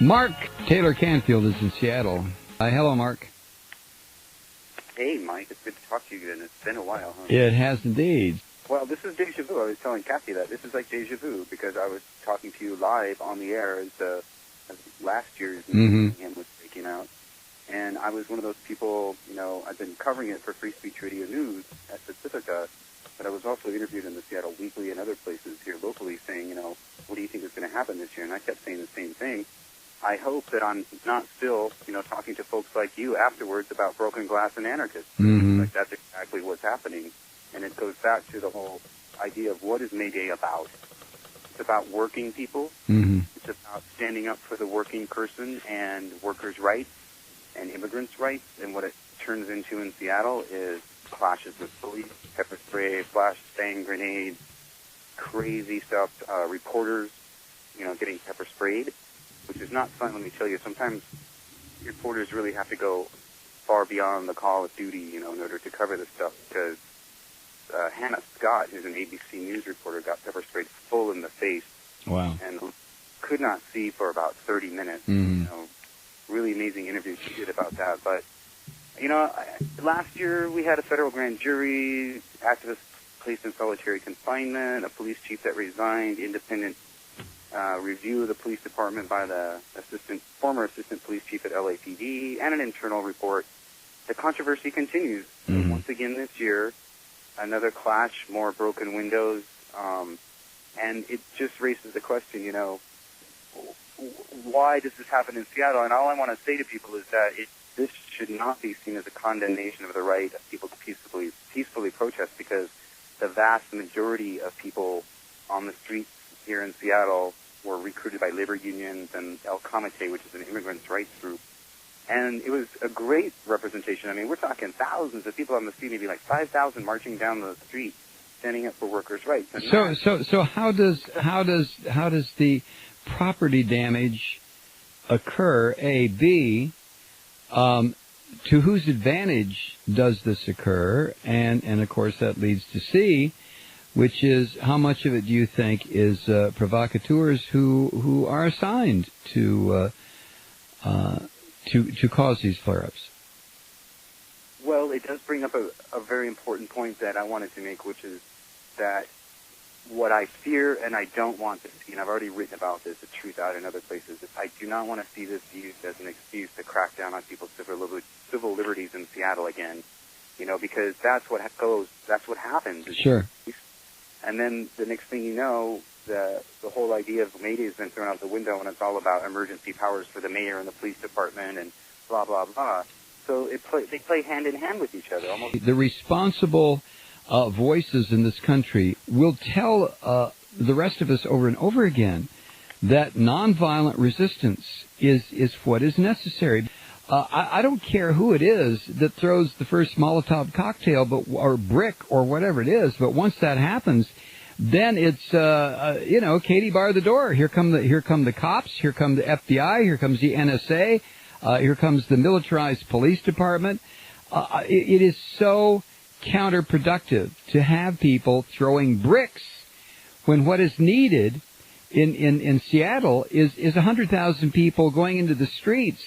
Mark Taylor-Canfield is in Seattle. Hello, Mark. Hey, Mike. It's good to talk to you again. It's been a while, huh? It has indeed. Well, this is deja vu. I was telling Kathy that. This is like deja vu because I was talking to you live on the air as last year's Mayhem was breaking out. And I was one of those people, I've been covering it for Free Speech Radio News at Pacifica, but I was also interviewed in the Seattle Weekly and other places here locally saying, what do you think is going to happen this year? And I kept saying the same thing. I hope that I'm not still, talking to folks like you afterwards about broken glass and anarchists. Like that's exactly what's happening. And it goes back to the whole idea of what is May Day about. It's about working people. It's about standing up for the working person and workers' rights and immigrants' rights. And what it turns into in Seattle is clashes with police, pepper spray, flashbang grenades, crazy stuff, reporters, getting pepper sprayed, which is not fun, let me tell you. Sometimes reporters really have to go far beyond the call of duty, in order to cover this stuff, because Hannah Scott, who's an ABC News reporter, got pepper sprayed full in the face. Wow. And could not see for about 30 minutes. Really amazing interview she did about that. But, last year we had a federal grand jury, activists placed in solitary confinement, a police chief that resigned, independent review of the police department by the former assistant police chief at LAPD, and an internal report. The controversy continues. Once again this year, another clash, more broken windows, and it just raises the question, why does this happen in Seattle? And all I want to say to people is that this should not be seen as a condemnation of the right of people to peacefully protest, because the vast majority of people on the streets here in Seattle were recruited by labor unions and El Comité, which is an immigrants' rights group. And it was a great representation. I mean, we're talking thousands of people on the street, maybe like 5,000 marching down the street, standing up for workers' rights. And so how does the property damage occur? A, B, to whose advantage does this occur? And of course that leads to C, which is how much of it do you think is provocateurs who are assigned to cause these flare-ups? Well, it does bring up a very important point that I wanted to make, which is that what I fear and I don't want to see, and I've already written about this, the truth out in other places, is I do not want to see this used as an excuse to crack down on people's civil liberties in Seattle again, because that's what happens. Sure. And then the next thing you know, the whole idea of May Day has been thrown out the window, and it's all about emergency powers for the mayor and the police department and blah, blah, blah. So they play hand in hand with each other. Almost. The responsible voices in this country will tell the rest of us over and over again that nonviolent resistance is what is necessary. I don't care who it is that throws the first Molotov cocktail, or brick, or whatever it is. But once that happens, then it's Katie, bar the door. Here come the cops. Here come the FBI. Here comes the NSA. Here comes the militarized police department. It is so counterproductive to have people throwing bricks when what is needed in Seattle is 100,000 people going into the streets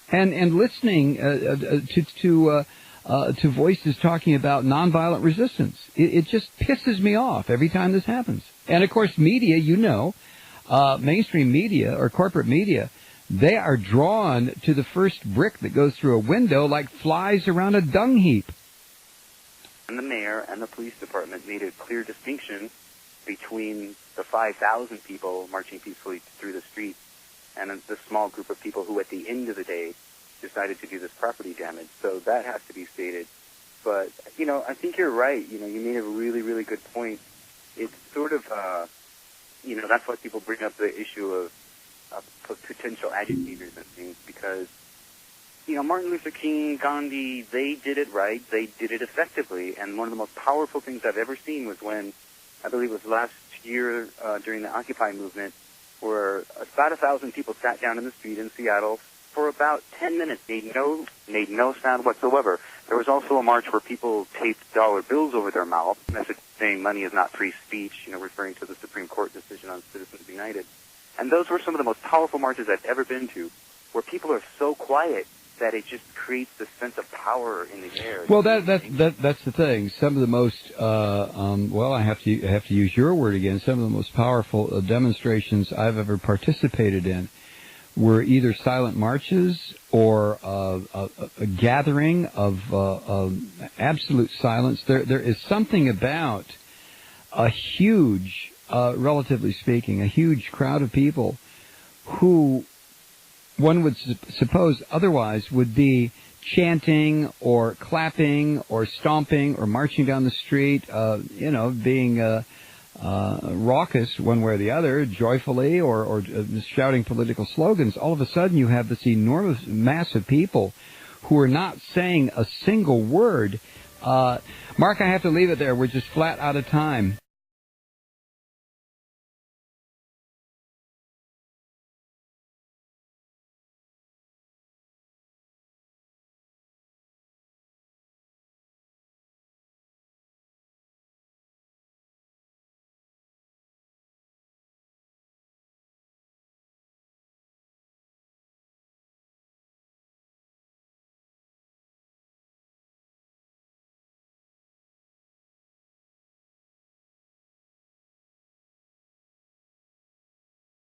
and listening to voices talking about nonviolent resistance. It just pisses me off every time this happens. And of course, media, mainstream media or corporate media, they are drawn to the first brick that goes through a window like flies around a dung heap. And the mayor and the police department made a clear distinction between the 5,000 people marching peacefully through the streets and the small group of people who, at the end of the day, decided to do this property damage. So that has to be stated. But, I think you're right. You made a really, really good point. It's sort of, that's why people bring up the issue of potential agitators and things, because, Martin Luther King, Gandhi, they did it right. They did it effectively. And one of the most powerful things I've ever seen was when, I believe it was last year during the Occupy movement, where about 1,000 people sat down in the street in Seattle for about 10 minutes, made no sound whatsoever. There was also a march where people taped dollar bills over their mouth, message saying money is not free speech, referring to the Supreme Court decision on Citizens United. And those were some of the most powerful marches I've ever been to, where people are so quiet that it just creates this sense of power in the air. Well, that's the thing. Some of the most, well, I have to use your word again. Some of the most powerful demonstrations I've ever participated in were either silent marches or a gathering of absolute silence. There is something about a huge, relatively speaking, a huge crowd of people who one would suppose otherwise would be chanting or clapping or stomping or marching down the street, being raucous one way or the other, joyfully or shouting political slogans. All of a sudden you have this enormous mass of people who are not saying a single word. Mark, I have to leave it there. We're just flat out of time.